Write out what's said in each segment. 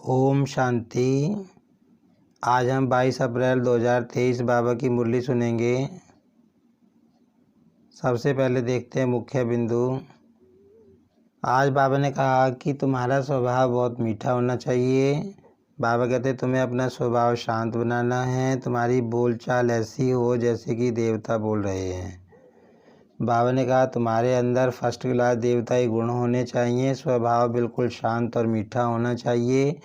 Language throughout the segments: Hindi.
ओम शांति। आज हम 22 अप्रैल 2023 बाबा की मुरली सुनेंगे। सबसे पहले देखते हैं मुख्य बिंदु। आज बाबा ने कहा कि तुम्हारा स्वभाव बहुत मीठा होना चाहिए। बाबा कहते हैं तुम्हें अपना स्वभाव शांत बनाना है। तुम्हारी बोलचाल ऐसी हो जैसे कि देवता बोल रहे हैं। बाबा ने कहा तुम्हारे अंदर फर्स्ट क्लास देवताई गुण होने चाहिए। स्वभाव बिल्कुल शांत और मीठा होना चाहिए।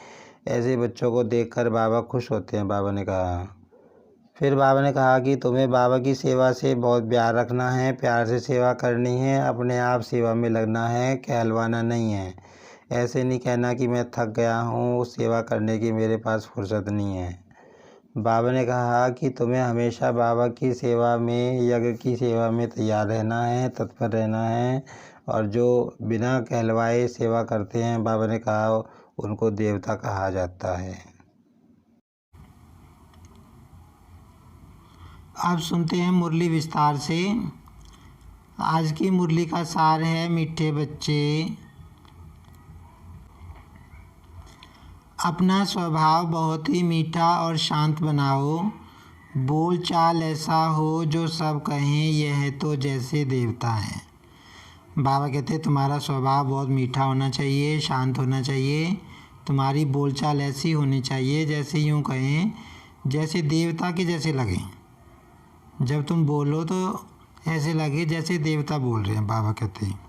ऐसे बच्चों को देखकर बाबा खुश होते हैं। बाबा ने कहा फिर बाबा ने कहा कि तुम्हें बाबा की सेवा से बहुत प्यार रखना है, प्यार से सेवा करनी है, अपने आप सेवा में लगना है, कहलवाना नहीं है। ऐसे नहीं कहना कि मैं थक गया हूँ, सेवा करने की मेरे पास फुर्सत नहीं है। बाबा ने कहा कि तुम्हें हमेशा बाबा की सेवा में, यज्ञ की सेवा में तैयार रहना है, तत्पर रहना है। और जो बिना कहलवाए सेवा करते हैं, बाबा ने कहा उनको देवता कहा जाता है। अब सुनते हैं मुरली विस्तार से। आज की मुरली का सार है, मीठे बच्चे अपना स्वभाव बहुत ही मीठा और शांत बनाओ। बोल चाल ऐसा हो जो सब कहें यह तो जैसे देवता है। बाबा कहते हैं तुम्हारा स्वभाव बहुत मीठा होना चाहिए, शांत होना चाहिए। तुम्हारी बोलचाल ऐसी होनी चाहिए जैसे यूँ कहें जैसे देवता के जैसे लगे। जब तुम बोलो तो ऐसे लगे जैसे देवता बोल रहे हैं। बाबा कहते हैं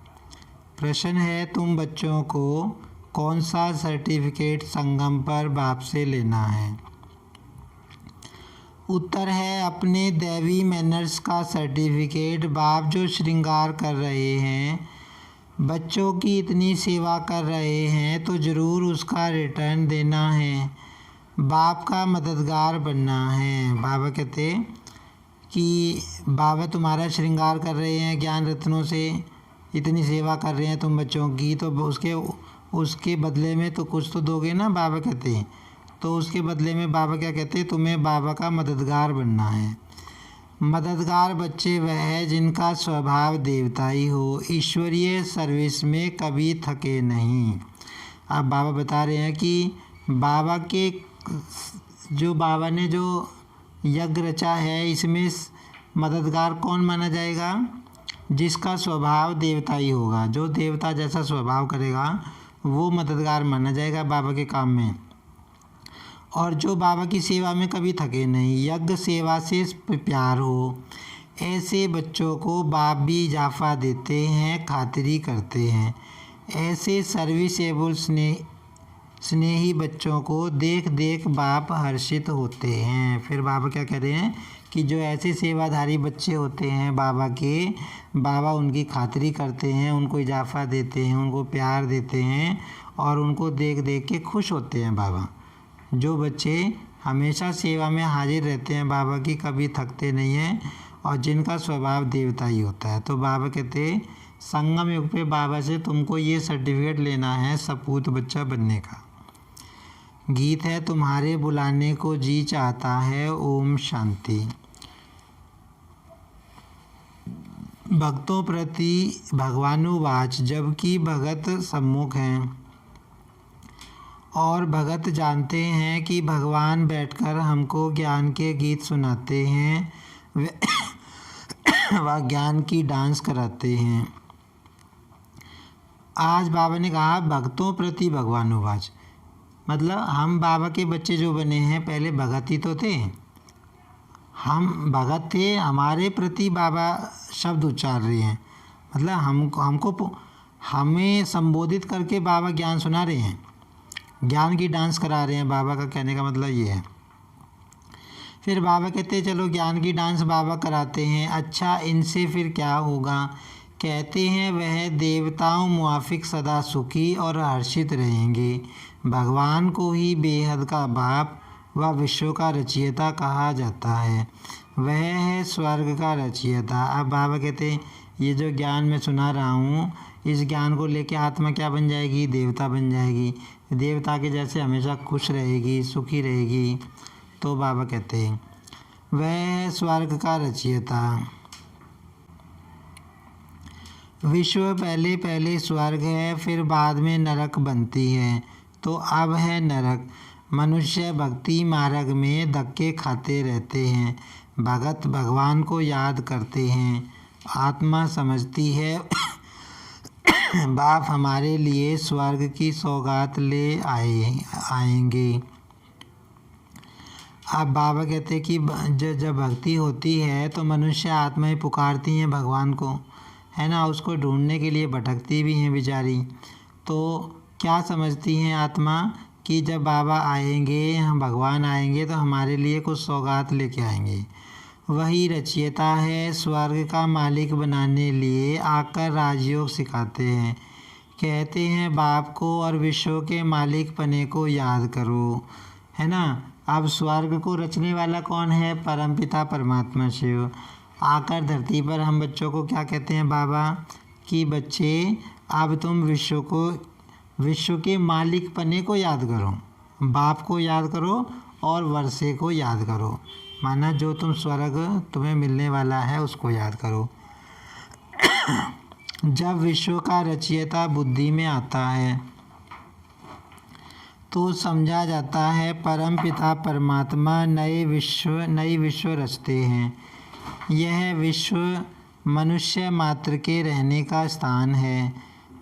प्रश्न है तुम बच्चों को कौन सा सर्टिफिकेट संगम पर बाप से लेना है। उत्तर है अपने दैवी मैनर्स का सर्टिफिकेट। बाप जो श्रृंगार कर रहे हैं, बच्चों की इतनी सेवा कर रहे हैं तो ज़रूर उसका रिटर्न देना है, बाप का मददगार बनना है। बाबा कहते कि बाबा तुम्हारा श्रृंगार कर रहे हैं ज्ञान रत्नों से, इतनी सेवा कर रहे हैं तुम बच्चों की, तो उसके बदले में तो कुछ तो दोगे ना। बाबा कहते हैं तो उसके बदले में बाबा क्या कहते हैं तुम्हें बाबा का मददगार बनना है। मददगार बच्चे वह है जिनका स्वभाव देवताई हो, ईश्वरीय सर्विस में कभी थके नहीं। अब बाबा बता रहे हैं कि बाबा के जो बाबा ने जो यज्ञ रचा है इसमें मददगार कौन माना जाएगा, जिसका स्वभाव देवताई होगा। जो देवता जैसा स्वभाव करेगा वो मददगार माना जाएगा बाबा के काम में। और जो बाबा की सेवा में कभी थके नहीं, यज्ञ सेवा से प्यार हो, ऐसे बच्चों को बाप भी इजाफा देते हैं, खातिरी करते हैं। ऐसे सर्विसेबल स्नेही बच्चों को देख देख बाप हर्षित होते हैं। फिर बाबा क्या कह रहे हैं कि जो ऐसे सेवाधारी बच्चे होते हैं बाबा के, बाबा उनकी खातिरी करते हैं, उनको इजाफा देते हैं, उनको प्यार देते हैं और उनको देख देख के खुश होते हैं बाबा। जो बच्चे हमेशा सेवा में हाजिर रहते हैं बाबा की, कभी थकते नहीं हैं और जिनका स्वभाव देवता ही होता है। तो बाबा कहते संगम युग पे बाबा से तुमको ये सर्टिफिकेट लेना है सपूत बच्चा बनने का। गीत है तुम्हारे बुलाने को जी चाहता है। ओम शांति। भक्तों प्रति भगवानुवाच। जबकि भगत सम्मुख हैं और भगत जानते हैं कि भगवान बैठकर हमको ज्ञान के गीत सुनाते हैं, वह ज्ञान की डांस कराते हैं। आज बाबा ने कहा भक्तों प्रति भगवानुवाच, मतलब हम बाबा के बच्चे जो बने हैं पहले भगत ही तो थे। हम भगत थे, हमारे प्रति बाबा शब्द उच्चार रहे हैं, मतलब हमें संबोधित करके बाबा ज्ञान सुना रहे हैं, ज्ञान की डांस करा रहे हैं। बाबा का कहने का मतलब ये है। फिर बाबा कहते हैं चलो ज्ञान की डांस बाबा कराते हैं, अच्छा इनसे फिर क्या होगा। कहते हैं वह देवताओं मुआफिक सदा सुखी और हर्षित रहेंगे। भगवान को ही बेहद का बाप व विश्व का रचयिता कहा जाता है, वह है स्वर्ग का रचयिता। अब बाबा कहते हैं ये जो ज्ञान मैं सुना रहा हूँ, इस ज्ञान को लेके आत्मा क्या बन जाएगी, देवता बन जाएगी, देवता के जैसे हमेशा खुश रहेगी, सुखी रहेगी। तो बाबा कहते हैं वह है स्वर्ग का रचयिता। विश्व पहले पहले स्वर्ग है, फिर बाद में नरक बनती है। तो अब है नरक। मनुष्य भक्ति मार्ग में धक्के खाते रहते हैं, भगत भगवान को याद करते हैं। आत्मा समझती है बाप हमारे लिए स्वर्ग की सौगात ले आएंगे। अब बाबा कहते हैं कि जब भक्ति होती है तो मनुष्य आत्माएं पुकारती हैं भगवान को, है ना, उसको ढूंढने के लिए भटकती भी हैं बेचारी। तो क्या समझती हैं आत्मा कि जब बाबा आएंगे, हम भगवान आएंगे तो हमारे लिए कुछ सौगात लेके आएंगे। वही रचयिता है, स्वर्ग का मालिक बनाने लिए आकर राजयोग सिखाते हैं। कहते हैं बाप को और विश्व के मालिक पने को याद करो, है ना। अब स्वर्ग को रचने वाला कौन है? परमपिता परमात्मा शिव। आकर धरती पर हम बच्चों को क्या कहते हैं बाबा कि बच्चे अब तुम विश्व के मालिक पने को याद करो, बाप को याद करो और वर्षे को याद करो, माना जो तुम स्वर्ग तुम्हें मिलने वाला है उसको याद करो। जब विश्व का रचयिता बुद्धि में आता है तो समझा जाता है परम पिता परमात्मा नई विश्व रचते हैं। यह विश्व मनुष्य मात्र के रहने का स्थान है।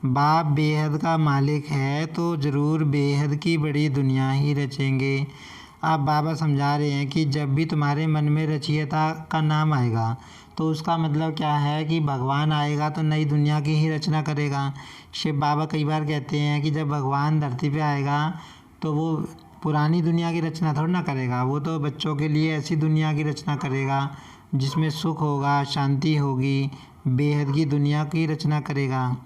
बाप बेहद का मालिक है तो ज़रूर बेहद की बड़ी दुनिया ही रचेंगे। अब बाबा समझा रहे हैं कि जब भी तुम्हारे मन में रचयिता का नाम आएगा तो उसका मतलब क्या है कि भगवान आएगा तो नई दुनिया की ही रचना करेगा। शिव बाबा कई बार कहते हैं कि जब भगवान धरती पे आएगा तो वो पुरानी दुनिया की रचना थोड़ा ना करेगा, वो तो बच्चों के लिए ऐसी दुनिया की रचना करेगा जिसमें सुख होगा, शांति होगी, बेहद की दुनिया की रचना करेगा।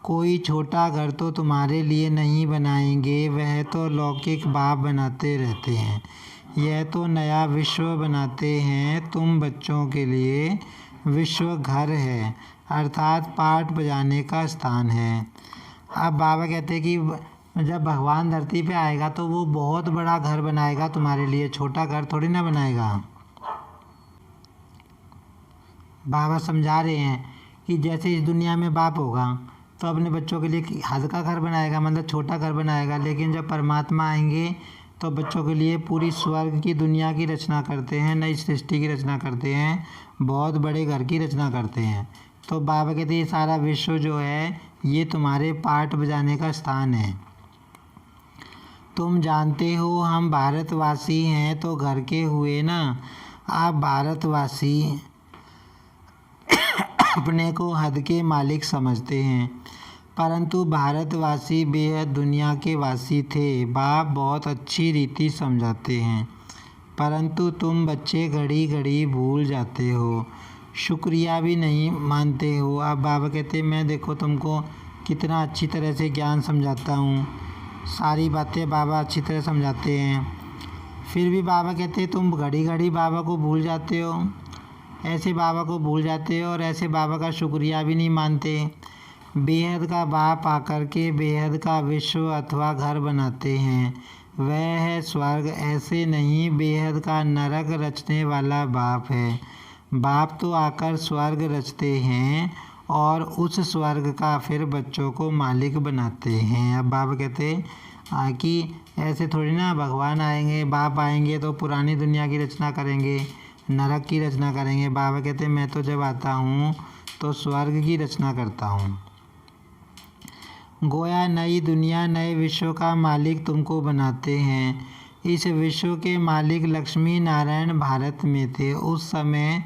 कोई छोटा घर तो तुम्हारे लिए नहीं बनाएंगे, वह तो लौकिक बाप बनाते रहते हैं। यह तो नया विश्व बनाते हैं, तुम बच्चों के लिए विश्व घर है, अर्थात पाठ बजाने का स्थान है। अब बाबा कहते हैं कि जब भगवान धरती पे आएगा तो वो बहुत बड़ा घर बनाएगा तुम्हारे लिए, छोटा घर थोड़ी ना बनाएगा। बाबा समझा रहे हैं कि जैसे इस दुनिया में बाप होगा तो अपने बच्चों के लिए हल्का घर बनाएगा, मतलब छोटा घर बनाएगा, लेकिन जब परमात्मा आएंगे तो बच्चों के लिए पूरी स्वर्ग की दुनिया की रचना करते हैं, नई सृष्टि की रचना करते हैं, बहुत बड़े घर की रचना करते हैं। तो बाबा कहते हैं ये सारा विश्व जो है ये तुम्हारे पाठ बजाने का स्थान है। तुम जानते हो हम भारतवासी हैं तो घर के हुए ना। आप भारतवासी अपने को हद के मालिक समझते हैं, परंतु भारतवासी बेहद दुनिया के वासी थे। बाप बहुत अच्छी रीति समझाते हैं, परंतु तुम बच्चे घड़ी घड़ी भूल जाते हो, शुक्रिया भी नहीं मानते हो। अब बाबा कहते हैं मैं देखो तुमको कितना अच्छी तरह से ज्ञान समझाता हूँ, सारी बातें बाबा अच्छी तरह समझाते हैं, फिर भी बाबा कहते हैं तुम घड़ी घड़ी बाबा को भूल जाते हो, ऐसे बाबा को भूल जाते हो और ऐसे बाबा का शुक्रिया भी नहीं मानते। बेहद का बाप आकर के बेहद का विश्व अथवा घर बनाते हैं, वह है स्वर्ग, ऐसे नहीं बेहद का नरक रचने वाला बाप है। बाप तो आकर स्वर्ग रचते हैं और उस स्वर्ग का फिर बच्चों को मालिक बनाते हैं। अब बाप कहते हैं कि ऐसे थोड़ी ना भगवान आएंगे, बाप आएंगे तो पुरानी दुनिया की रचना करेंगे, नरक की रचना करेंगे। बाबा कहते हैं मैं तो जब आता हूँ तो स्वर्ग की रचना करता हूँ। गोया नई दुनिया नए विश्व का मालिक तुमको बनाते हैं। इस विश्व के मालिक लक्ष्मी नारायण भारत में थे। उस समय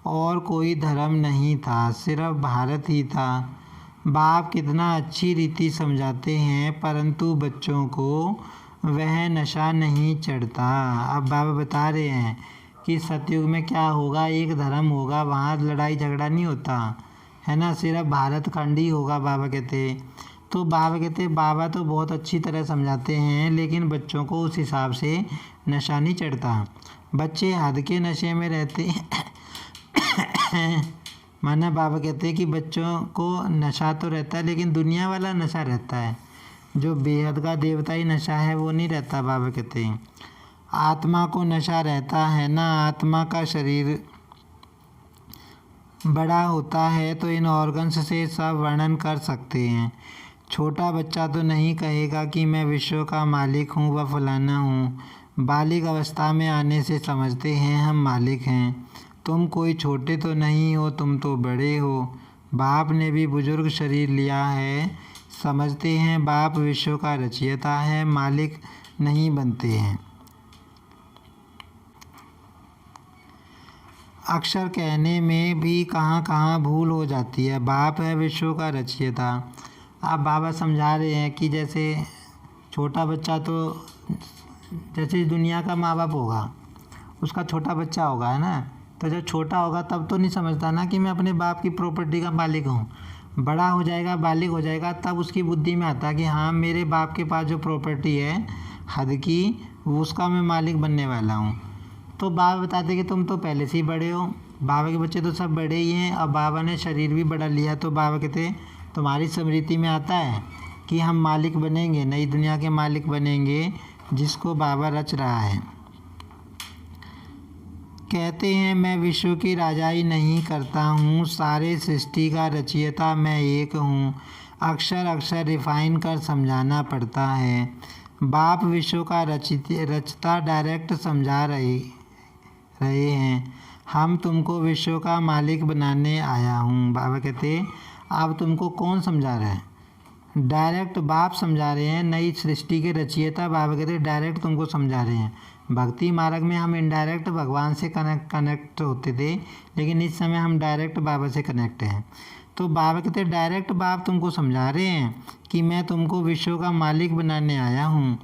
और कोई धर्म नहीं था, सिर्फ भारत ही था। बाप कितना अच्छी रीति समझाते हैं, परंतु बच्चों को वह नशा नहीं चढ़ता। अब बाबा बता रहे हैं कि सतयुग में क्या होगा, एक धर्म होगा, वहाँ लड़ाई झगड़ा नहीं होता है ना, सिर्फ भारत खंड ही होगा। बाबा कहते तो बाबा कहते बाबा तो बहुत अच्छी तरह समझाते हैं, लेकिन बच्चों को उस हिसाब से नशा नहीं चढ़ता। बच्चे हद के नशे में रहते हैं। माना बाबा कहते हैं कि बच्चों को नशा तो रहता है लेकिन दुनिया वाला नशा रहता है, जो बेहद का देवताई नशा है वो नहीं रहता। बाबा कहते हैं आत्मा को नशा रहता है ना, आत्मा का शरीर बड़ा होता है तो इन ऑर्गन्स से सब वर्णन कर सकते हैं। छोटा बच्चा तो नहीं कहेगा कि मैं विश्व का मालिक हूँ व फलाना हूँ। बालिग अवस्था में आने से समझते हैं हम मालिक हैं। तुम कोई छोटे तो नहीं हो, तुम तो बड़े हो। बाप ने भी बुजुर्ग शरीर लिया है। समझते हैं बाप विश्व का रचयिता है, मालिक नहीं बनते हैं। अक्षर कहने में भी कहाँ कहाँ भूल हो जाती है। बाप है विश्व का रचयिता। अब बाबा समझा रहे हैं कि जैसे छोटा बच्चा तो जैसे दुनिया का माँ बाप होगा, उसका छोटा बच्चा होगा, है ना। तो जब छोटा होगा तब तो नहीं समझता ना कि मैं अपने बाप की प्रॉपर्टी का मालिक हूँ। बड़ा हो जाएगा, बालिग हो जाएगा, तब उसकी बुद्धि में आता है कि हाँ, मेरे बाप के पास जो प्रॉपर्टी है हद की, उसका मैं मालिक बनने वाला हूँ। तो बाबा बताते कि तुम तो पहले से ही बड़े हो। बाबा के बच्चे तो सब बड़े ही हैं। अब बाबा ने शरीर भी बड़ा लिया, तो बाबा कहते तुम्हारी स्मृति में आता है कि हम मालिक बनेंगे, नई दुनिया के मालिक बनेंगे, जिसको बाबा रच रहा है। कहते हैं मैं विश्व की राजाई नहीं करता हूँ, सारे सृष्टि का रचयिता मैं एक हूँ। अक्षर अक्षर रिफाइन कर समझाना पड़ता है। बाप विश्व का रचता डायरेक्ट समझा रहे हैं। हम तुमको विश्व का मालिक बनाने आया हूँ। बाबा कहते अब तुमको कौन समझा रहा है? डायरेक्ट बाप समझा रहे हैं, नई सृष्टि के रचयिता। बाबा कहते डायरेक्ट तुमको समझा रहे हैं। भक्ति मार्ग में हम इनडायरेक्ट भगवान से कनेक्ट होते थे, लेकिन इस समय हम डायरेक्ट बाबा से कनेक्ट हैं। तो बाबा कहते डायरेक्ट बाप तुमको समझा रहे हैं कि मैं तुमको विश्व का मालिक बनाने आया हूँ।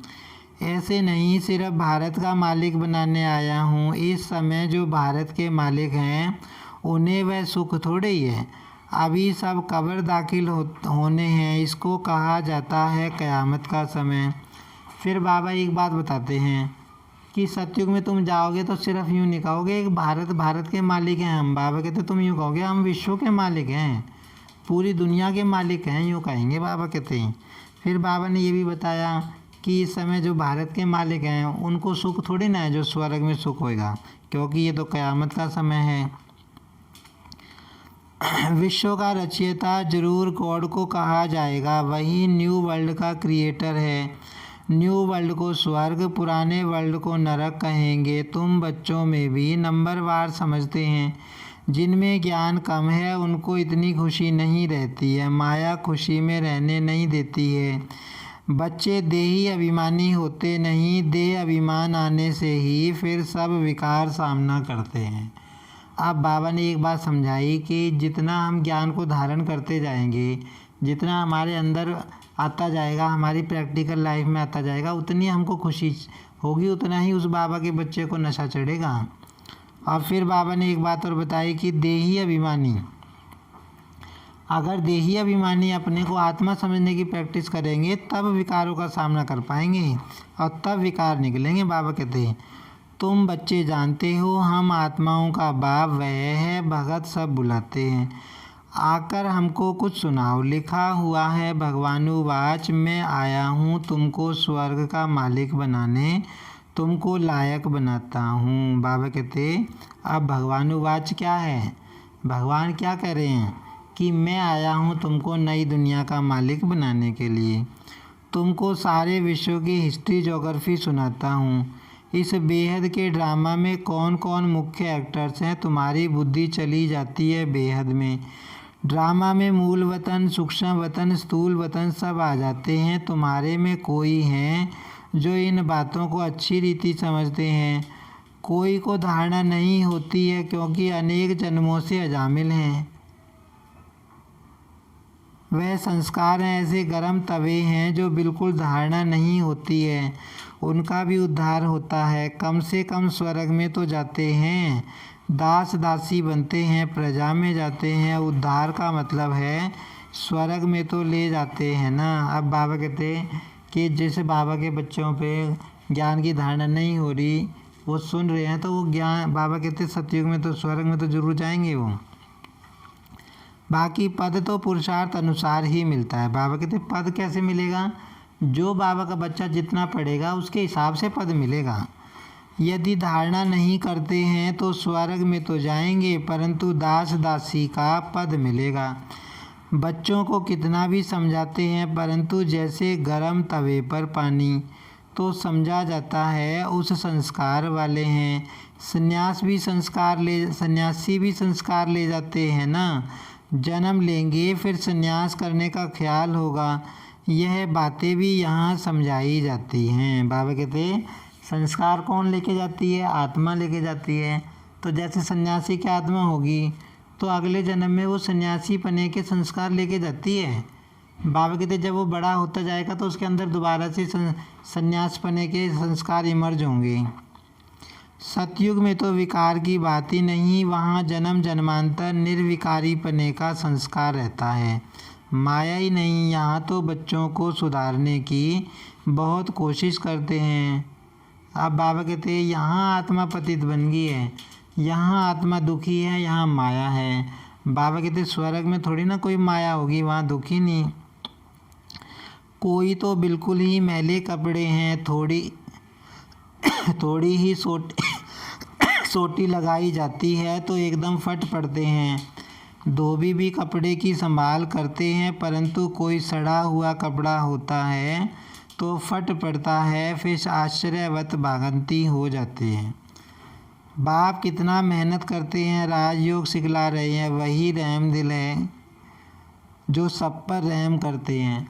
ऐसे नहीं सिर्फ भारत का मालिक बनाने आया हूँ। इस समय जो भारत के मालिक हैं उन्हें वह सुख थोड़े ही है। अभी सब कब्र दाखिल होने हैं। इसको कहा जाता है क़यामत का समय। फिर बाबा एक बात बताते हैं कि सतयुग में तुम जाओगे तो सिर्फ यूँ नहीं कहोगे भारत के मालिक हैं हम। बाबा कहते तुम यूँ कहोगे हम विश्व के मालिक हैं, पूरी दुनिया के मालिक हैं, यूँ कहेंगे बाबा कहते हैं। फिर बाबा ने ये भी बताया कि इस समय जो भारत के मालिक हैं उनको सुख थोड़ी ना है जो स्वर्ग में सुख होएगा, क्योंकि ये तो क़यामत का समय है। विश्व का रचयिता जरूर गॉड को कहा जाएगा, वही न्यू वर्ल्ड का क्रिएटर है। न्यू वर्ल्ड को स्वर्ग, पुराने वर्ल्ड को नरक कहेंगे। तुम बच्चों में भी नंबरवार समझते हैं। जिनमें ज्ञान कम है उनको इतनी खुशी नहीं रहती है। माया खुशी में रहने नहीं देती है। बच्चे देही अभिमानी होते नहीं, देह अभिमान आने से ही फिर सब विकार सामना करते हैं। अब बाबा ने एक बात समझाई कि जितना हम ज्ञान को धारण करते जाएंगे, जितना हमारे अंदर आता जाएगा, हमारी प्रैक्टिकल लाइफ में आता जाएगा, उतनी हमको खुशी होगी, उतना ही उस बाबा के बच्चे को नशा चढ़ेगा। और फिर बाबा ने एक बात और बताई कि देही अभिमानी, अगर देही अभिमानी अपने को आत्मा समझने की प्रैक्टिस करेंगे तब विकारों का सामना कर पाएंगे और तब विकार निकलेंगे। बाबा कहते हैं तुम बच्चे जानते हो हम आत्माओं का बाप वह है, भगत सब बुलाते हैं। आकर हमको कुछ सुनाओ। लिखा हुआ है भगवानुवाच, मैं आया हूँ तुमको स्वर्ग का मालिक बनाने, तुमको लायक बनाता हूँ। बाबा कहते अब भगवानुवाच क्या है? भगवान क्या कह रहे हैं कि मैं आया हूँ तुमको नई दुनिया का मालिक बनाने के लिए। तुमको सारे विश्व की हिस्ट्री ज्योग्राफी सुनाता हूँ। इस बेहद के ड्रामा में कौन कौन मुख्य एक्टर्स हैं, तुम्हारी बुद्धि चली जाती है बेहद में। ड्रामा में मूल वतन, सूक्ष्म वतन, स्थूल वतन सब आ जाते हैं। तुम्हारे में कोई हैं जो इन बातों को अच्छी रीति समझते हैं, कोई को धारणा नहीं होती है क्योंकि अनेक जन्मों से अजामिल हैं। वह संस्कार हैं ऐसे गर्म तवे हैं जो बिल्कुल धारणा नहीं होती है, उनका भी उद्धार होता है। कम से कम स्वर्ग में तो जाते हैं, दास दासी बनते हैं, प्रजा में जाते हैं। उद्धार का मतलब है स्वर्ग में तो ले जाते हैं ना। अब बाबा कहते हैं कि जैसे बाबा के बच्चों पे ज्ञान की धारणा नहीं हो रही, वो सुन रहे हैं, तो वो ज्ञान, बाबा कहते सतयुग में तो स्वर्ग में तो जरूर जाएंगे वो। बाकी पद तो पुरुषार्थ अनुसार ही मिलता है। बाबा कहते पद कैसे मिलेगा? जो बाबा का बच्चा जितना पढ़ेगा उसके हिसाब से पद मिलेगा। यदि धारणा नहीं करते हैं तो स्वर्ग में तो जाएंगे, परंतु दास दासी का पद मिलेगा। बच्चों को कितना भी समझाते हैं परंतु जैसे गरम तवे पर पानी, तो समझा जाता है उस संस्कार वाले हैं। सन्यासी भी संस्कार ले जाते हैं ना। जन्म लेंगे फिर सन्यास करने का ख्याल होगा। यह बातें भी यहाँ समझाई जाती हैं। बाबा कहते हैं संस्कार कौन लेके जाती है? आत्मा लेके जाती है। तो जैसे सन्यासी की आत्मा होगी तो अगले जन्म में वो सन्यासी पने के संस्कार लेके जाती है। बाबा कहते जब वो बड़ा होता जाएगा तो उसके अंदर दोबारा से सन्यास पने के संस्कार इमर्ज होंगे। सतयुग में तो विकार की बात ही नहीं, वहाँ जन्म जन्मांतर निर्विकारी पने का संस्कार रहता है। माया ही नहीं, यहाँ तो बच्चों को सुधारने की बहुत कोशिश करते हैं। अब बाबा कहते हैं यहाँ आत्मा पतित बन गई है, यहाँ आत्मा दुखी है, यहाँ माया है। बाबा कहते स्वर्ग में थोड़ी ना कोई माया होगी, वहाँ दुखी नहीं। कोई तो बिल्कुल ही मैले कपड़े हैं, थोड़ी ही सोटी लगाई जाती है तो एकदम फट पड़ते हैं। धोबी भी कपड़े की संभाल करते हैं परंतु कोई सड़ा हुआ कपड़ा होता है तो फट पड़ता है, फिर आश्चर्यवत भागंती हो जाते हैं। बाप कितना मेहनत करते हैं, राजयोग सिखला रहे हैं। वही रहम दिल है जो सब पर रहम करते हैं।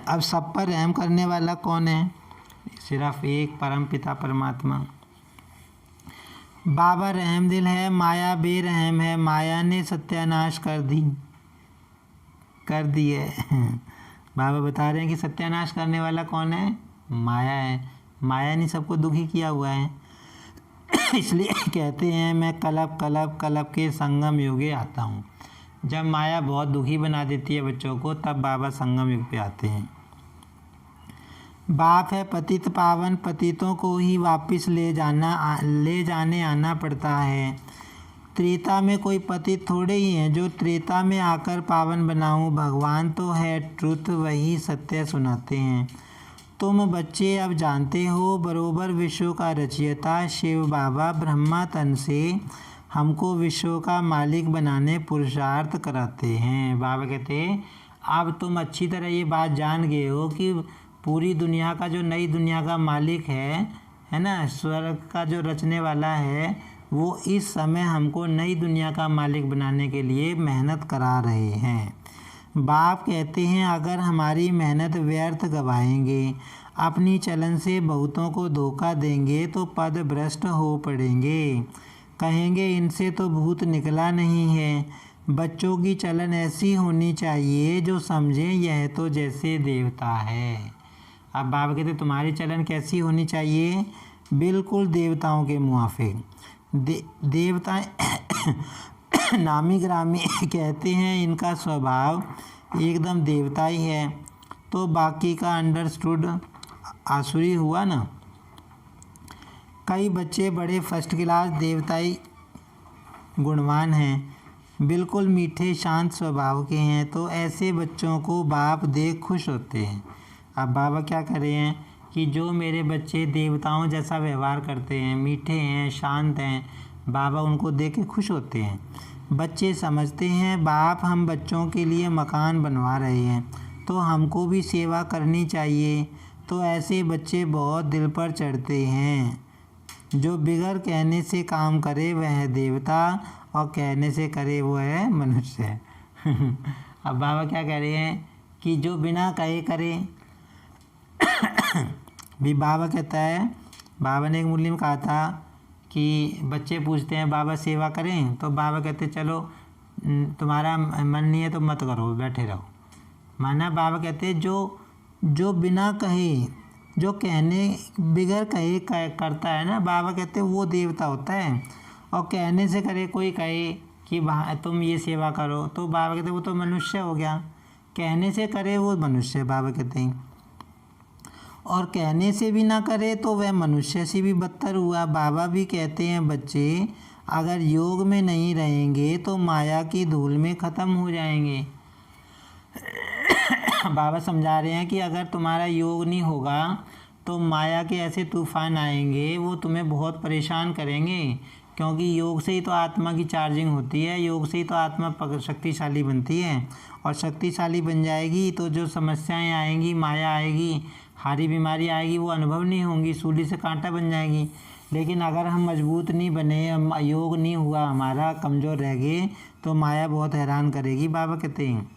अब सब पर रहम करने वाला कौन है? सिर्फ एक परम पिता परमात्मा। बाबा रहम दिल है, माया बेरहम है। माया ने सत्यानाश कर दी है। बाबा बता रहे हैं कि सत्यानाश करने वाला कौन है? माया है। माया ने सबको दुखी किया हुआ है। इसलिए कहते हैं मैं कलब के संगम युगे आता हूँ। जब माया बहुत दुखी बना देती है बच्चों को तब बाबा संगम युग पे आते हैं। बाप है पतित पावन, पतितों को ही वापस ले जाने आना पड़ता है। त्रेता में कोई पतित थोड़े ही हैं जो त्रेता में आकर पावन बनाऊं। भगवान तो है ट्रुथ, वही सत्य सुनाते हैं। तुम बच्चे अब जानते हो बरोबर विश्व का रचयिता शिव बाबा ब्रह्मा तन से हमको विश्व का मालिक बनाने पुरुषार्थ कराते हैं। बाबा कहते हैं अब तुम अच्छी तरह ये बात जान गए हो कि पूरी दुनिया का जो नई दुनिया का मालिक है ना, स्वर्ग का जो रचने वाला है, वो इस समय हमको नई दुनिया का मालिक बनाने के लिए मेहनत करा रहे हैं। बाप कहते हैं अगर हमारी मेहनत व्यर्थ गवाएंगे, अपनी चलन से बहुतों को धोखा देंगे तो पद भ्रष्ट हो पड़ेंगे। कहेंगे इनसे तो भूत निकला नहीं है। बच्चों की चलन ऐसी होनी चाहिए जो समझें यह तो जैसे देवता है। अब बाबा कहते तुम्हारी चलन कैसी होनी चाहिए? बिल्कुल देवताओं के मुआफिक। देवता नामी ग्रामी कहते हैं इनका स्वभाव एकदम देवता ही है, तो बाकी का अंडरस्टूड आसुरी हुआ ना। कई बच्चे बड़े फर्स्ट क्लास देवताई गुणवान हैं, बिल्कुल मीठे शांत स्वभाव के हैं, तो ऐसे बच्चों को बाप देख खुश होते हैं। अब बाबा क्या कर रहे हैं कि जो मेरे बच्चे देवताओं जैसा व्यवहार करते हैं, मीठे हैं, शांत हैं, बाबा उनको देख के खुश होते हैं। बच्चे समझते हैं बाप हम बच्चों के लिए मकान बनवा रहे हैं तो हमको भी सेवा करनी चाहिए, तो ऐसे बच्चे बहुत दिल पर चढ़ते हैं। जो बिगड़ कहने से काम करे वह है देवता और कहने से करे वो है मनुष्य। अब बाबा क्या कह रहे हैं कि जो बिना कहे करे भी बाबा कहता है। बाबा ने एक मुरली में कहा था कि बच्चे पूछते हैं बाबा सेवा करें, तो बाबा कहते चलो तुम्हारा मन नहीं है तो मत करो, बैठे रहो। माना बाबा कहते हैं जो बिना कहे, जो कहने बिगड़ कहे करता है ना, बाबा कहते हैं वो देवता होता है। और कहने से करे कोई कहे कि तुम ये सेवा करो, तो बाबा कहते हैं वो तो मनुष्य हो गया। कहने से करे वो मनुष्य, बाबा कहते हैं। और कहने से भी ना करे तो वह मनुष्य से भी बदतर हुआ। बाबा भी कहते हैं बच्चे अगर योग में नहीं रहेंगे तो माया की धूल में ख़त्म हो जाएंगे। बाबा समझा रहे हैं कि अगर तुम्हारा योग नहीं होगा तो माया के ऐसे तूफान आएंगे, वो तुम्हें बहुत परेशान करेंगे। क्योंकि योग से ही तो आत्मा की चार्जिंग होती है, योग से ही तो आत्मा शक्तिशाली बनती है। और शक्तिशाली बन जाएगी तो जो समस्याएं आएंगी, माया आएगी, हारी बीमारी आएगी, वो अनुभव नहीं होंगी, सूली से कांटा बन जाएगी। लेकिन अगर हम मजबूत नहीं बने, योग नहीं हुआ हमारा, कमज़ोर रह गए, तो माया बहुत हैरान करेगी। बाबा कहते हैं,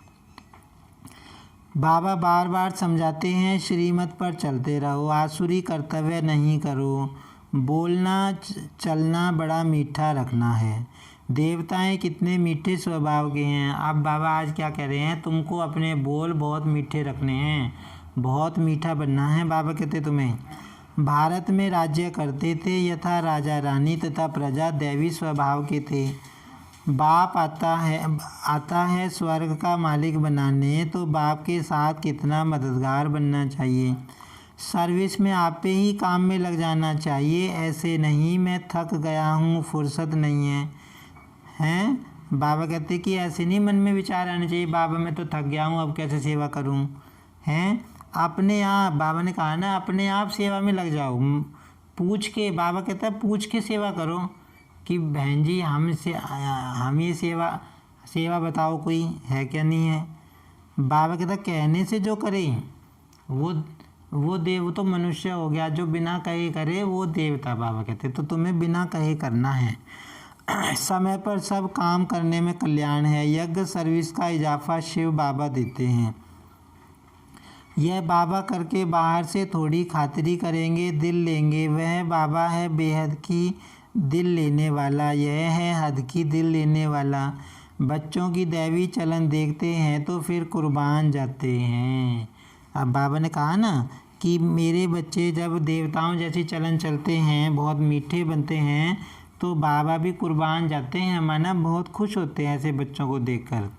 बाबा बार बार समझाते हैं, श्रीमत पर चलते रहो, आसुरी कर्तव्य नहीं करो, बोलना चलना बड़ा मीठा रखना है। देवताएं कितने मीठे स्वभाव के हैं। अब बाबा आज क्या कह रहे हैं, तुमको अपने बोल बहुत मीठे रखने हैं, बहुत मीठा बनना है। बाबा कहते तुम्हें भारत में राज्य करते थे, यथा राजा रानी तथा प्रजा दैवी स्वभाव के थे। बाप आता है स्वर्ग का मालिक बनाने, तो बाप के साथ कितना मददगार बनना चाहिए। सर्विस में आप पे ही काम में लग जाना चाहिए, ऐसे नहीं मैं थक गया हूँ, फुर्सत नहीं है। बाबा कहते कि ऐसे नहीं मन में विचार आने चाहिए, बाबा मैं तो थक गया हूँ, अब कैसे सेवा करूँ। हैं अपने आप, बाबा ने कहा ना, अपने आप सेवा में लग जाओ। पूछ के, बाबा कहता है पूछ के सेवा करो कि बहन जी हम ये सेवा बताओ कोई है क्या, नहीं है। बाबा कहता कहने से जो करे वो देव तो मनुष्य हो गया, जो बिना कहे करे वो देवता। बाबा कहते तो तुम्हें बिना कहे करना है। समय पर सब काम करने में कल्याण है। यज्ञ सर्विस का इजाफा शिव बाबा देते हैं। यह बाबा करके बाहर से थोड़ी खातिरी करेंगे, दिल लेंगे। वह बाबा है बेहद की दिल लेने वाला, यह है हद की दिल लेने वाला। बच्चों की दैवी चलन देखते हैं तो फिर कुर्बान जाते हैं। अब बाबा ने कहा ना कि मेरे बच्चे जब देवताओं जैसे चलन चलते हैं, बहुत मीठे बनते हैं, तो बाबा भी कुर्बान जाते हैं। माना बहुत खुश होते हैं ऐसे बच्चों को देखकर।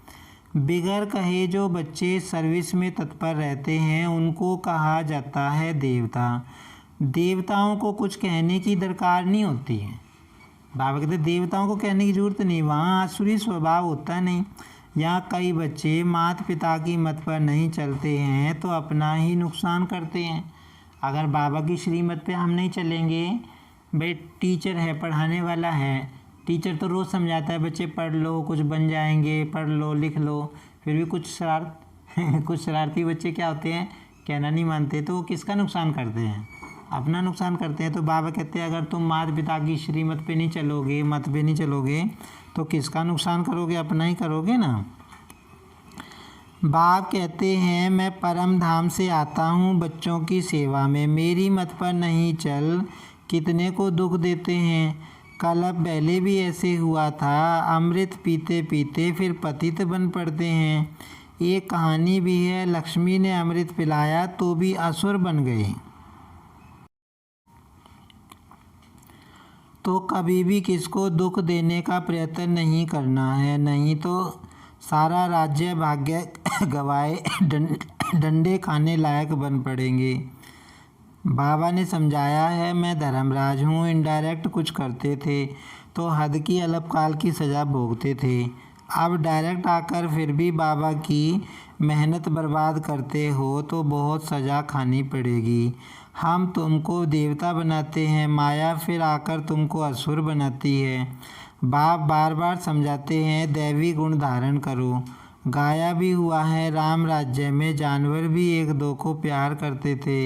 बिगर कहे जो बच्चे सर्विस में तत्पर रहते हैं, उनको कहा जाता है देवता। देवताओं को कुछ कहने की दरकार नहीं होती है। बाबा कहते देवताओं को कहने की ज़रूरत नहीं, वहाँ आसुरी स्वभाव होता नहीं। यहाँ कई बच्चे माता पिता की मत पर नहीं चलते हैं तो अपना ही नुकसान करते हैं। अगर बाबा की श्रीमत पे हम नहीं चलेंगे, भाई टीचर है, पढ़ाने वाला है, टीचर तो रोज़ समझाता है बच्चे पढ़ लो, कुछ बन जाएंगे, पढ़ लो लिख लो, फिर भी कुछ शरारती बच्चे क्या होते हैं, कहना नहीं मानते, तो वो किसका नुकसान करते हैं, अपना नुकसान करते हैं। तो बाबा कहते हैं अगर तुम माता पिता की श्रीमत पे नहीं चलोगे, मत पे नहीं चलोगे, तो किसका नुकसान करोगे, अपना ही करोगे ना। बाप कहते हैं मैं परम धाम से आता हूँ बच्चों की सेवा में, मेरी मत पर नहीं चल, कितने को दुख देते हैं। कल अब पहले भी ऐसे हुआ था, अमृत पीते पीते फिर पतित बन पड़ते हैं। एक कहानी भी है, लक्ष्मी ने अमृत पिलाया तो भी असुर बन गए। तो कभी भी किसको दुख देने का प्रयत्न नहीं करना है, नहीं तो सारा राज्य भाग्य गवाए डंडे खाने लायक बन पड़ेंगे। बाबा ने समझाया है मैं धर्मराज हूँ, इनडायरेक्ट कुछ करते थे तो हद की अल्पकाल की सज़ा भोगते थे। अब डायरेक्ट आकर फिर भी बाबा की मेहनत बर्बाद करते हो तो बहुत सज़ा खानी पड़ेगी। हम तुमको देवता बनाते हैं, माया फिर आकर तुमको असुर बनाती है। बाप बार बार समझाते हैं दैवी गुण धारण करो। गाया भी हुआ है, राम राज्य में जानवर भी एक दो को प्यार करते थे,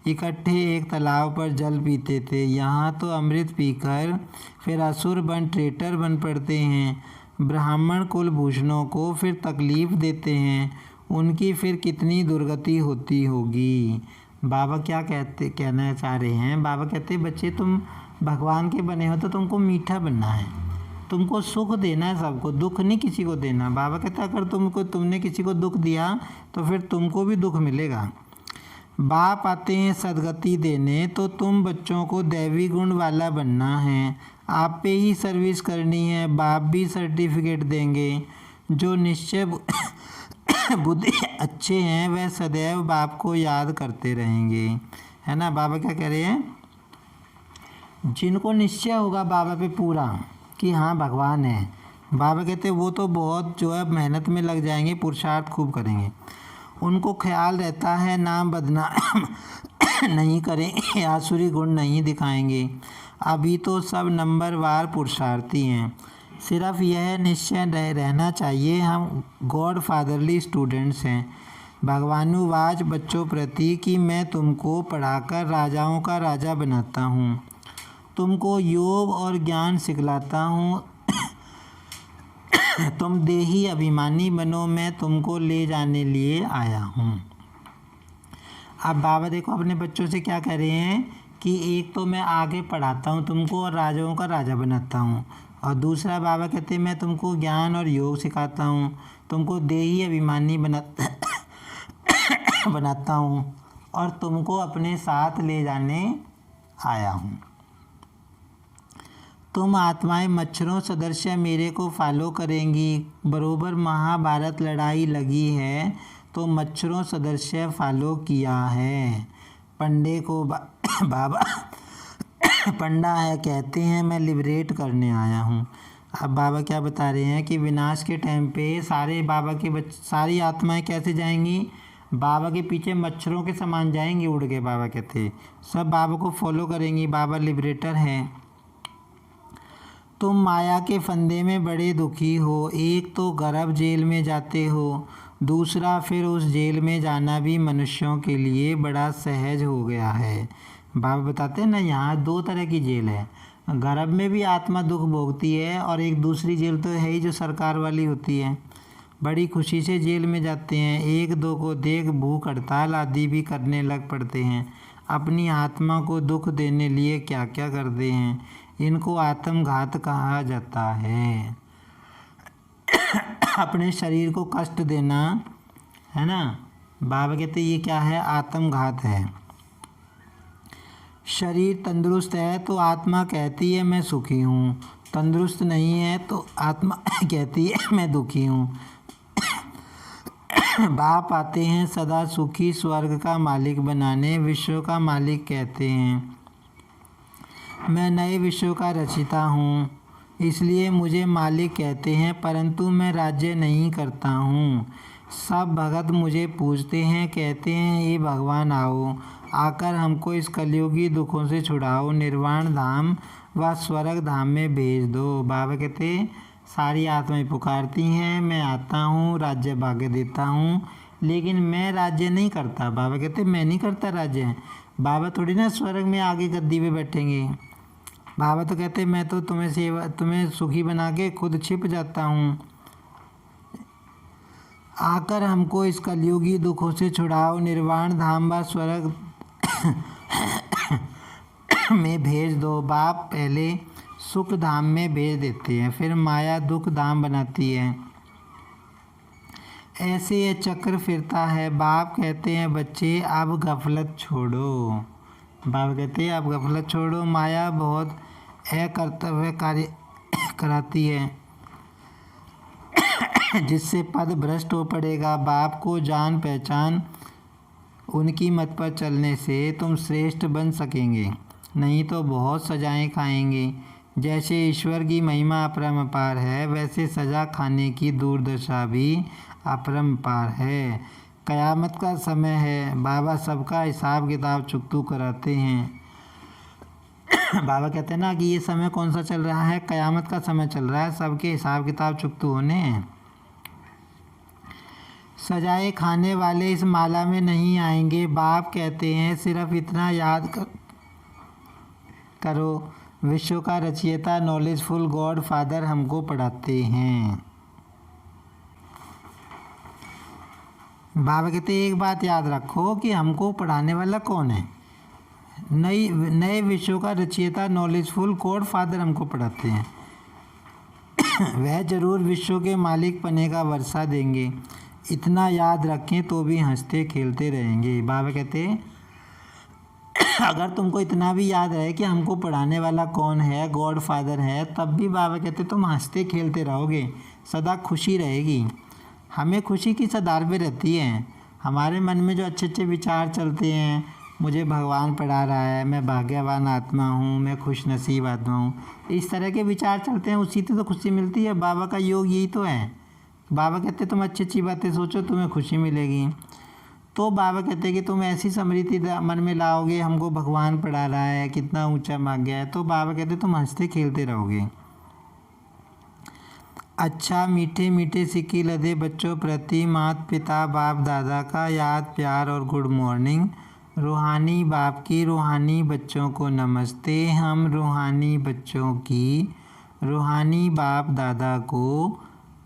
इकट्ठे एक तालाब पर जल पीते थे। यहाँ तो अमृत पीकर फिर असुर बन ट्रेटर बन पड़ते हैं। ब्राह्मण कुलभूषणों को फिर तकलीफ़ देते हैं, उनकी फिर कितनी दुर्गति होती होगी। बाबा क्या कहना चाह रहे हैं, बाबा कहते हैं बच्चे तुम भगवान के बने हो तो तुमको मीठा बनना है, तुमको सुख देना है सबको, दुख नहीं किसी को देना। बाबा कहते हैं अगर तुमने किसी को दुख दिया तो फिर तुमको भी दुख मिलेगा। बाप आते हैं सदगति देने तो तुम बच्चों को दैवी गुण वाला बनना है, आप पे ही सर्विस करनी है। बाप भी सर्टिफिकेट देंगे। जो निश्चय बुद्धि अच्छे हैं वह सदैव बाप को याद करते रहेंगे, है ना। बाबा क्या कह रहे हैं, जिनको निश्चय होगा बाबा पे पूरा कि हाँ भगवान है, बाबा कहते हैं वो तो बहुत जो है मेहनत में लग जाएंगे, पुरुषार्थ खूब करेंगे। उनको ख्याल रहता है नाम बदनाम नहीं करेंगे, आसुरी गुण नहीं दिखाएंगे। अभी तो सब नंबरवार पुरुषार्थी हैं। सिर्फ यह निश्चय रहना चाहिए हम गॉड फादरली स्टूडेंट्स हैं। भगवानुवाच बच्चों प्रति कि मैं तुमको पढ़ाकर राजाओं का राजा बनाता हूँ, तुमको योग और ज्ञान सिखलाता हूँ। तुम देही अभिमानी बनो, मैं तुमको ले जाने लिए आया हूँ। अब बाबा देखो अपने बच्चों से क्या कह रहे हैं कि एक तो मैं आगे पढ़ाता हूँ तुमको और राजाओं का राजा बनाता हूँ, और दूसरा बाबा कहते हैं मैं तुमको ज्ञान और योग सिखाता हूँ, तुमको देही अभिमानी बनाता हूँ और तुमको अपने साथ ले जाने आया हूँ। तुम आत्माएं मच्छरों सदृश मेरे को फॉलो करेंगी। बरोबर महाभारत लड़ाई लगी है तो मच्छरों सदृश फॉलो किया है। पंडे को बाबा पंडा है कहते हैं मैं लिबरेट करने आया हूँ। अब बाबा क्या बता रहे हैं कि विनाश के टाइम पे सारे बाबा के सारी आत्माएं कैसे जाएंगी? बाबा के पीछे मच्छरों के समान जाएंगी उड़ के। बाबा कहते सब बाबा को फॉलो करेंगी, बाबा लिबरेटर हैं। तुम माया के फंदे में बड़े दुखी हो, एक तो गर्भ जेल में जाते हो, दूसरा फिर उस जेल में जाना भी मनुष्यों के लिए बड़ा सहज हो गया है। बाबा बताते हैं ना यहाँ दो तरह की जेल है, गर्भ में भी आत्मा दुख भोगती है और एक दूसरी जेल तो है ही जो सरकार वाली होती है। बड़ी खुशी से जेल में जाते हैं, एक दो को देख भूख हड़ताल आदि भी करने लग पड़ते हैं। अपनी आत्मा को दुख देने लिए क्या क्या करते हैं, इनको आत्मघात कहा जाता है। अपने शरीर को कष्ट देना है ना, बाबा कहते ये क्या है? आत्मघात है। शरीर तंदुरुस्त है तो आत्मा कहती है मैं सुखी हूँ, तंदुरुस्त नहीं है तो आत्मा कहती है मैं दुखी हूँ। बाप आते हैं सदा सुखी स्वर्ग का मालिक बनाने, विश्व का मालिक कहते हैं मैं नए विश्व का रचिता हूँ, इसलिए मुझे मालिक कहते हैं, परंतु मैं राज्य नहीं करता हूँ। सब भगत मुझे पूछते हैं, कहते हैं ये भगवान आओ, आकर हमको इस कलयुगी दुखों से छुड़ाओ, निर्वाण धाम व स्वर्ग धाम में भेज दो। बाबा कहते सारी आत्माएं पुकारती हैं मैं आता हूँ, राज्य भाग्य देता हूँ, लेकिन मैं राज्य नहीं करता। बाबा कहते मैं नहीं करता राज्य। बाबा थोड़ी ना स्वर्ग में आगे गद्दी पे बैठेंगे। बाबा तो कहते मैं तो तुम्हें सुखी बना के खुद छिप जाता हूँ। आकर हमको इस कलयुगी दुखों से छुड़ाओ, निर्वाण धाम व स्वर्ग में भेज दो। बाप पहले सुख धाम में भेज देते हैं, फिर माया दुख धाम बनाती है, ऐसे ये चक्र फिरता है। बाप कहते हैं बच्चे अब गफलत छोड़ो। बाबा कहते हैं अब गफलत छोड़ो, माया बहुत अकर्तव्य कार्य कराती है जिससे पद भ्रष्ट हो पड़ेगा। बाप को जान पहचान उनकी मत पर चलने से तुम श्रेष्ठ बन सकेंगे, नहीं तो बहुत सजाएं खाएंगे। जैसे ईश्वर की महिमा अपरंपार है, वैसे सजा खाने की दुर्दशा भी अपरंपार है। कयामत का समय है, बाबा सबका हिसाब किताब चुकतू कराते हैं। बाबा कहते हैं ना कि ये समय कौन सा चल रहा है? कयामत का समय चल रहा है, सबके हिसाब किताब चुकतू होने हैं। सजाए खाने वाले इस माला में नहीं आएंगे। बाप कहते हैं सिर्फ इतना याद करो, विश्व का रचयिता नॉलेजफुल गॉड फादर हमको पढ़ाते हैं। बाबा कहते एक बात याद रखो कि हमको पढ़ाने वाला कौन है? नए विश्व का रचयिता नॉलेजफुल गॉड फादर हमको पढ़ाते हैं। वह जरूर विश्व के मालिक पने का वर्षा देंगे, इतना याद रखें तो भी हंसते खेलते रहेंगे। बाबा कहते अगर तुमको इतना भी याद रहे कि हमको पढ़ाने वाला कौन है, गॉड फादर है, तब भी बाबा कहते तुम हंसते खेलते रहोगे, सदा खुशी रहेगी। हमें खुशी की सदार पे रहती है। हमारे मन में जो अच्छे अच्छे विचार चलते हैं, मुझे भगवान पढ़ा रहा है, मैं भाग्यवान आत्मा हूँ, मैं खुश नसीब आत्मा हूँ, इस तरह के विचार चलते हैं, उसी से तो खुशी मिलती है। बाबा का योग यही तो है। बाबा कहते तुम अच्छी अच्छी बातें सोचो, तुम्हें खुशी मिलेगी। तो बाबा कहते हैं कि तुम ऐसी स्मृति मन में लाओगे, हमको भगवान पढ़ा रहा है, कितना ऊंचा मांग गया है, तो बाबा कहते तुम हंसते खेलते रहोगे। अच्छा मीठे मीठे सिक्के लदे बच्चों प्रति माता पिता बाप दादा का याद प्यार और गुड मॉर्निंग। रूहानी बाप की रूहानी बच्चों को नमस्ते। हम रूहानी बच्चों की रूहानी बाप दादा को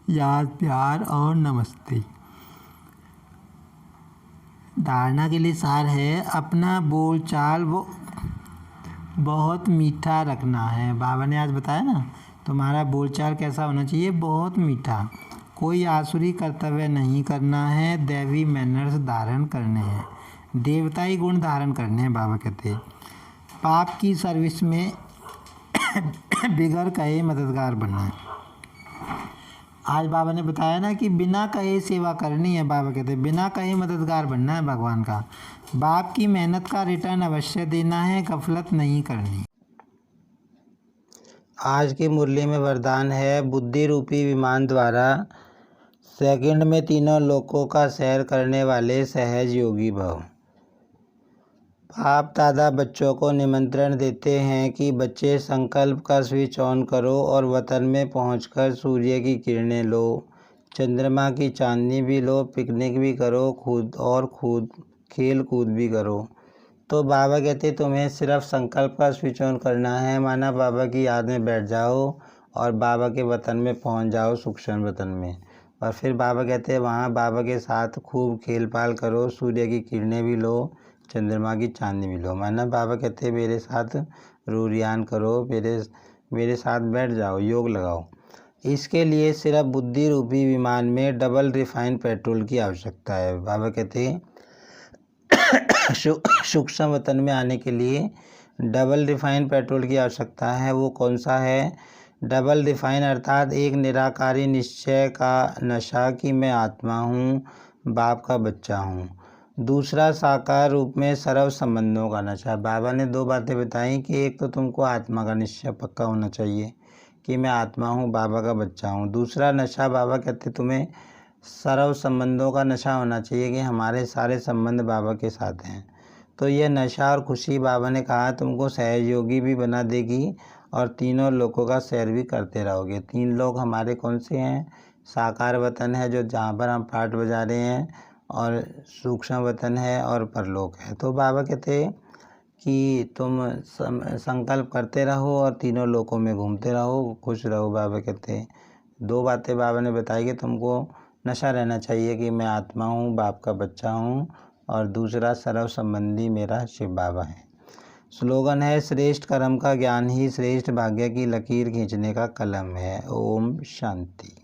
याद प्यार और नमस्ते। धारणा के लिए सार है, अपना बोल चाल वो बहुत मीठा रखना है। बाबा ने आज बताया ना, तुम्हारा बोलचाल कैसा होना चाहिए, बहुत मीठा। कोई आसुरी कर्तव्य नहीं करना है, दैवी मैनर्स धारण करने हैं, देवताई गुण धारण करने हैं। बाबा कहते हैं पाप की सर्विस में बिगड़ कहे मददगार बनना है। आज बाबा ने बताया ना कि बिना कहे सेवा करनी है। बाबा कहते हैं बिना कहे मददगार बनना है भगवान का। बाप की मेहनत का रिटर्न अवश्य देना है, गफलत नहीं करनी। आज की मुरली में वरदान है, बुद्धि रूपी विमान द्वारा सेकंड में तीनों लोकों का सैर करने वाले सहज योगी भव। बाप दादा बच्चों को निमंत्रण देते हैं कि बच्चे संकल्प का स्विच ऑन करो और वतन में पहुंचकर सूर्य की किरणें लो, चंद्रमा की चांदनी भी लो, पिकनिक भी करो, खेल कूद भी करो। तो बाबा कहते तुम्हें सिर्फ संकल्प का स्विच ऑन करना है, माना बाबा की याद में बैठ जाओ और बाबा के वतन में पहुंच जाओ, सूक्ष्म वतन में। और फिर बाबा कहते हैं वहाँ बाबा के साथ खूब खेल पाल करो, सूर्य की किरणें भी लो, चंद्रमा की चांदनी भी लो। माना बाबा कहते हैं मेरे साथ रूरियान करो, मेरे साथ बैठ जाओ, योग लगाओ। इसके लिए सिर्फ बुद्धि रूपी विमान में डबल रिफाइंड पेट्रोल की आवश्यकता है। बाबा कहते हैं सूक्ष्म वतन में आने के लिए डबल रिफाइंड पेट्रोल की आवश्यकता है। वो कौन सा है? डबल रिफाइन अर्थात एक निराकारी निश्चय का नशा कि मैं आत्मा हूँ, बाप का बच्चा हूँ। दूसरा साकार रूप में सर्व संबंधों का नशा। बाबा ने दो बातें बताई कि एक तो तुमको आत्मा का निश्चय पक्का होना चाहिए कि मैं आत्मा हूँ, बाबा का बच्चा हूँ। दूसरा नशा बाबा कहते तुम्हें सर्व संबंधों का नशा होना चाहिए कि हमारे सारे संबंध बाबा के साथ हैं। तो यह नशा और खुशी बाबा ने कहा तुमको सहयोगी भी बना देगी और तीनों लोकों का सैर भी करते रहोगे। तीन लोग हमारे कौन से हैं? साकार वतन है जो जहाँ पर हम पाठ बजा रहे हैं, और सूक्ष्म वतन है, और परलोक है। तो बाबा कहते कि तुम संकल्प करते रहो और तीनों लोकों में घूमते रहो, खुश रहो। बाबा कहते दो बातें बाबा ने बताई कि तुमको नशा रहना चाहिए कि मैं आत्मा हूँ, बाप का बच्चा हूँ, और दूसरा सर्व संबंधी मेरा शिव बाबा है। स्लोगन है, श्रेष्ठ कर्म का ज्ञान ही श्रेष्ठ भाग्य की लकीर खींचने का कलम है। ओम शांति।